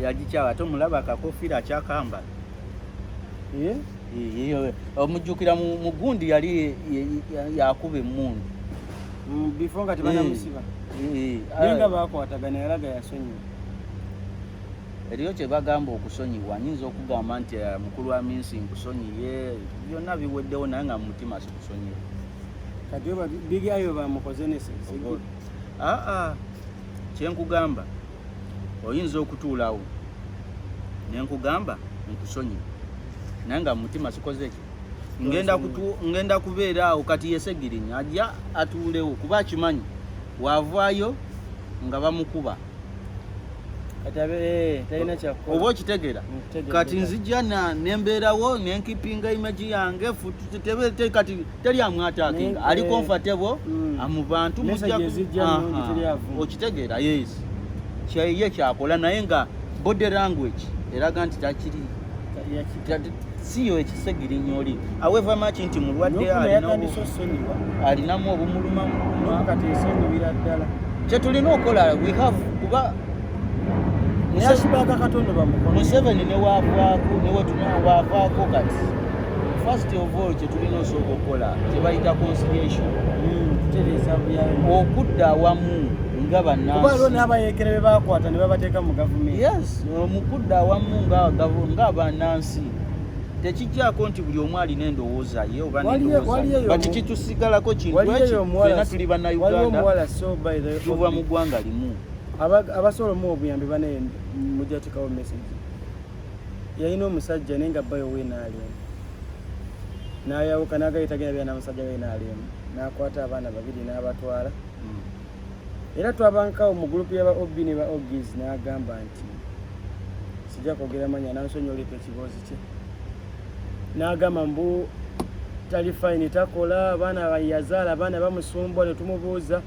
S2: yagikyawa ate omulaba akakofiira akyakambala omujjukira mu gundi yali yakuba emmundu
S1: before nga tebanamusiba nga bakwatagana yalaga yasonyiwa.
S2: Eriyo kye bagamba okusonyiwa, nyinza okugamba nti mukulu wa minsi nkusonyiye, byonna biweddewo naye nga mu mutima sikusonyiye.
S1: Kati oba bigi ayo bamukoze nesese.
S2: Kyenkugamba oyinza okutuulawo nenkugamba nkusonyiwe naye nga mu mutima sikoze ki. Ngenda kubeera awo kati yesegirinya ajja atuulewo kuba akimanyi waavaayo nga bamukuba. Oba okitegeera kati nzijja nembeerawo nenkipinga imagi yange kati teri amwataakinga ali comfortable mu bantu okitegeera. Yes kye kyakola naye nga body language eraga nti takiri siyo ekisegirinya oli aweeva maki nti mulwadde alinamu obumulumamuluma kyetulina okukola we have kuba Museveni newaavaako kati first of all kyetulina osooka okukola kyebayita conciliation okudda awamu nga
S1: bannansi bakwata ne babateeka mu gavumenti.
S2: Yes mukudda awamu nga bannansi tekijjaako nti buli omu alina endowooza ye oba bati kitusigalako kintu ekyo fena tuli bannayuganda tuva mu ggwanga limu.
S1: Abasobola mu obuyambi bane mujatikawo message yalina omusajja naye nga bayo weenaalemu n'ayawuka n'agayitagenda byana musajja weenaalemu n'akwata abaana babiri n'abatwala era twabankawo mu gurupu y'aba obi ne ba ogis n'agamba nti sijja kwogera manya nansonyi olipa ekiboozi kye n'agamba mbu tali fayini takola abaana yazaala abaana bamusumbwa ne tumubuuza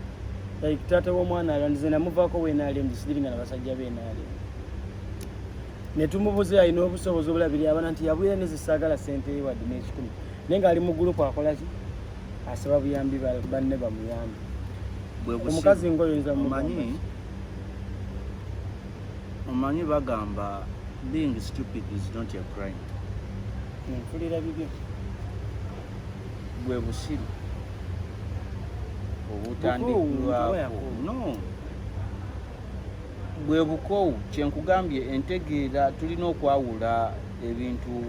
S1: taata w'omwana alwandize namuvaako weenaalemu tisidiringa nabasajja beenaalemu ne tumubuuza alina obusobozi obulabiri abana nti yabwira nezisaagala sente wadde n'ekikumi naye ng'ali mu gurupu akola ki asaba buyambi banne bamuyambi. Omukazi ngoyinza
S2: omanyi bagamba being stupid is not a crime.
S1: Mpulira bibyo
S2: bwe busiru obutandikirwako no bwe bukoowu. Kyenkugambye entegeera tulina okwawula ebintu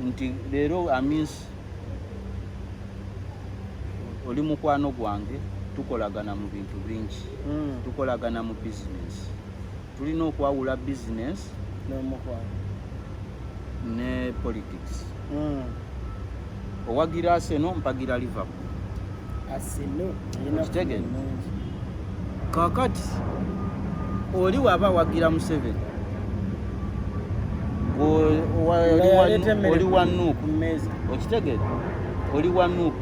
S2: nti leero amins oli mukwano gwange tukolagana mu bintu bingi tukolagana mu bizinesi tulina okwawula bizinesi ne politics. Owagira Aseno mpagira Liverpool okitegeera kakati oli waba wagira Museveni oli wanuupu okitegeera oli wanuupu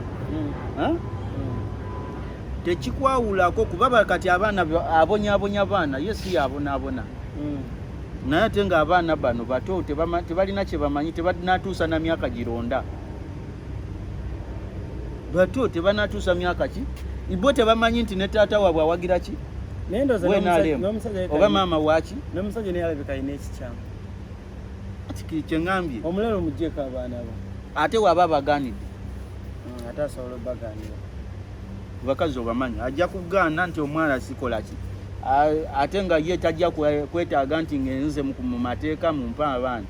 S2: tekikwawulako kuba kati abaana abonyabonya baana yesi yabonaabona naye ate nga abaana bano bato tebalina kye bamanyi tebanatuusa na myaka gironda bato tebanatuusa myaka ki ibo tebamanyi nti ne taata waabwe awagira ki oba maama waaki
S1: n'omusajja naye alabika alina ekikyamu
S2: kyeŋŋambye
S1: omulala omugjeeko abaana bo
S2: ate waaba baganidde
S1: ate asobola obaganira
S2: bakazi obamanyi ajja kugaana nti omwana sikola ki ate nga ye tajja kwetaaga nti ngenze mu mateeka mumpa abaana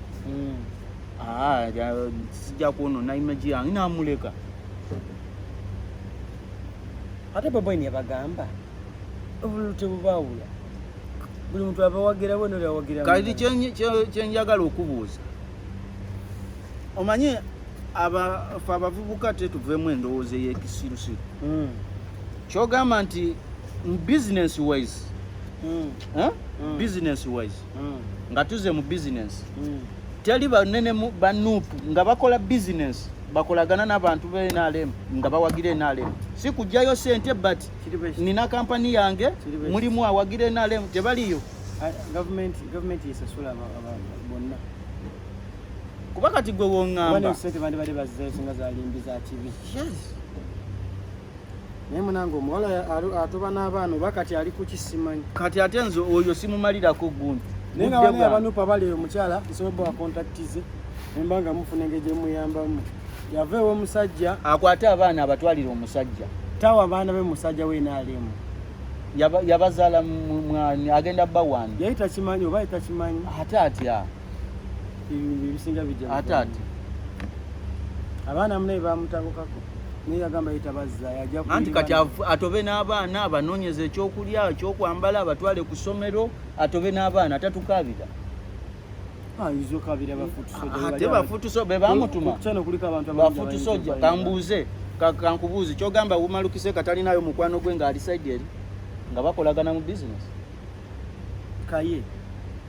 S2: sijja kwonona imagi yange namuleka.
S1: Ate Boboini yabagamba obululu tebubaawula buli muntu abawagira bo n'oli awagira
S2: kati kyenjagala okubuuza omanyi abavubuka tetuveemu endowooza ey'ekisirusiru kyogamba nti business wise nga tuze mu business teri banene banuupu nga bakola business bakolagana n'abantu b'NRM nga bawagira NRM si kujjayo sente but nina kampani yange mulimu awagira NRM tebaliyo
S1: government yesasula bonna
S2: kuba kati gwe woŋŋamba
S1: sente bandi bali bazizayo singa zalimbi za TV naye munange omuwala atoba n'abaana oba kati ali ku kisimanyi
S2: kati ate nze oyo simumalirako gundi
S1: naye nga bane abanupa bali omukyala nsobola bakontaktize nemba nga mufuna engeri gyemuyambamu yava ew'omusajja
S2: akwate abaana abatwalire omusajja
S1: tawa abaana bemusajja weenaalemu
S2: yabazaala mwani agenda bba wani
S1: yali takimanyi oba takimanyi
S2: ate atya
S1: ebisinga bijja
S2: ate ati
S1: abaana munaye bamutabukako naye yagamba yetabazza yajja
S2: anti kati atobe n'abaana abanoonyeza ekyokulya ekyokwambala abatwale ku ssomero atobe n'abaana tatukabira ate bafutuso be bamutuma bafutusojja kambuuze kankubuuzi kyogamba wumalukise katalinayo mukwano gwe ng'ali saidi eri nga bakolagana mu bizinesi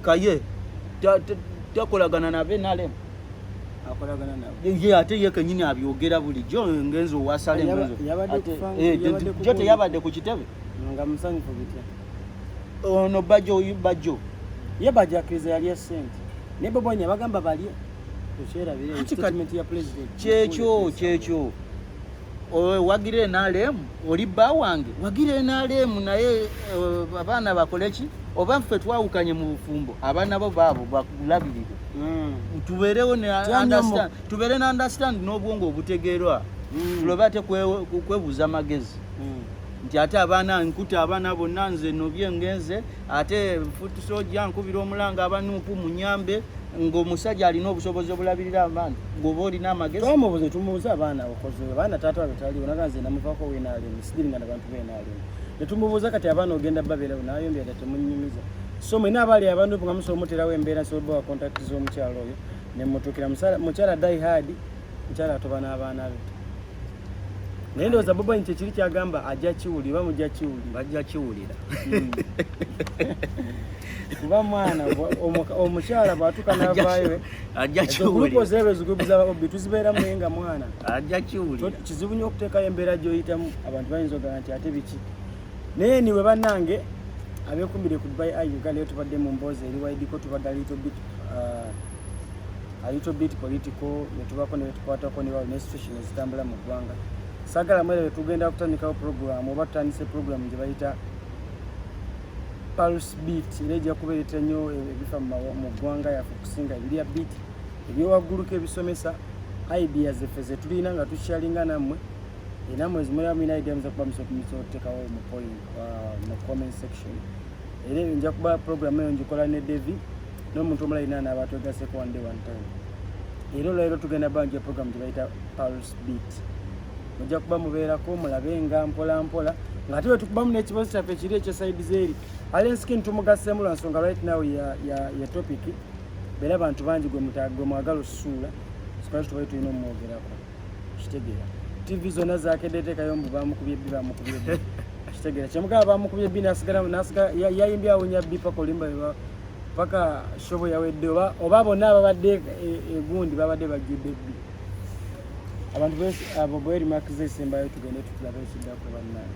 S2: kaye takolagana nabe nalemu ye ate ye kenyini abyogera bulijjo ngenzi owasalemu jo teyabadde ku kitebe
S1: nga musanyufu bitya
S2: ono bajjo
S1: ye bajja akkiriza yali essente ne bobonya bagamba balye
S2: kyekyo wagire nalemu oli bba wange wagire nalemu naye abaana bakoleki oba ffe twawukanye mu bufumbo abaana bo baabo bakulabirire tubeerewo tubeere ne understand n'obwongo obutegeerwa tulobe ate kwebuuza amagezi nti ate abaana nkuta abaana bonna nze nobye ngenze ate futusojja nkubira omulanga abanuupu munyambe ng'omusajja alina obusobozi obulabirira abaana ng'oba olina amagezi
S1: twamubuze tumubuze abaana bakoze abaana taata babe taliwo naganze namuvaako weenaalemu sidiringa na bantu beenaalemu netumubuuza kati abaana ogenda babeerawo nayombya ddala temunyumiza so mwena abaali abantu nga musobola omuterawo embeera nsobola bawa kontakiti z'omukyalo oyo nemutuukira mukyala die hard mukyala atoba n'abaana be naye ndowooza bobo nti ekiri kyagamba ajja kiwulira oba mujja kiwulira
S2: bajja kiwulira
S1: kuba mwana omukyala bwatuuka n'avaayo
S2: ajja kiwulira
S1: ezigulupu obi tuzibeeramu naye nga mwana
S2: ajja kiwulira
S1: kizibu nnyo okuteekayo embeera gy'oyitamu abantu bayinza ogamba nti ate biki naye niwe bannange abekumbire ku Dubai Eye Uganda leero tubadde mu mboozi eri waidiko tubadde a little bit political netubako netukwatako ne situation ezitambula mu ggwanga sagala mwere tugenda kutandikawo program oba tutandise program gye bayita Pulse Beat era ejja kubeereta nnyo ebifa mu ggwanga yaffe okusinga ebirya beat ebyowagguluko ebisomesa ideas effe ze tulina nga tukyalinga nammwe nammwe ezimulira mulina idea muza kuba musokumiza okuteekawo mu point mu comment section era nja kuba program eyo njikola ne Devi n'omuntu omulala ina n'abatwegaseko one day one time era olwaleero tugenda banja program gye bayita Pulse Beat mujja kuba mubeerako mulabe nga mpola mpola nga ate wetukubamu n'ekibazo kyaffe ekiri ekyo side zeeri Alien Skin tumugaseemu lwa nsonga right now ya topic beera abantu bangi gwe mwagala osusuula sikwaki tubaye tulina omwogerako kitegeera TV zonna zakedde teekayo mbu bamukubye bbi kitegeera kyemugaba bamukubye bbi nasigala yayimbye awonya bbi paka olimba paka shobo yawedde oba bonna ababadde egundi babadde bajjudde bbi abantu abo bwerimakiza esembayo tugende tutulabe ekiddako bannange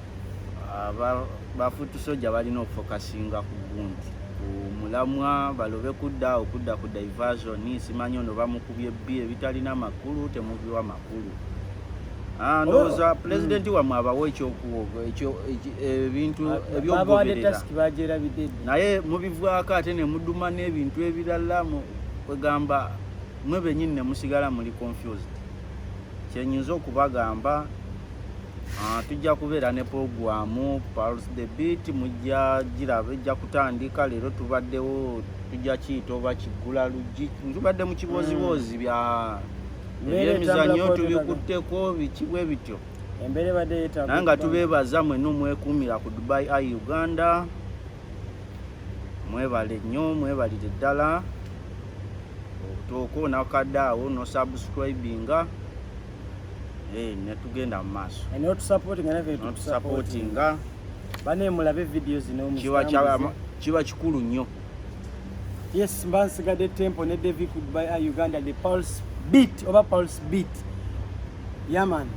S2: bafutusojja balina okufokasinga ku gundi mulamwa balobe kudda ku diversion simanyi ono bamukubye bbi ebitalina makulu temubiwa makulu ndowooza pulezidenti wamwe abawa ebintu ebyokugoberera naye mubivaako ate ne muduma n'ebintu ebirala kwegamba mwe bennyini ne musigala muli confused kyenyinza okubagamba tujja kubeera ne programu Pulse the Beat mujja giraba ejja kutandika leero tubaddewo tujja kiyita oba kiggula luggi tubadde mu kibozibozi ebyemizannyo tubikutteko bikibwe bityo naye nga tubeebaza mwenna omwekuumira ku Dubai Eye Uganda mwebale nnyo mwebalire ddala otuuka onakadde awo nosubscribinga netugenda mu maaso notusupportinga
S1: banemulabe videos
S2: kiba kikulu nnyo.
S1: Yes, mba nsigadde tempo ne Devi ku Dubai Eye Uganda the Pulse Beat oba Pulse Beat. Yeah man.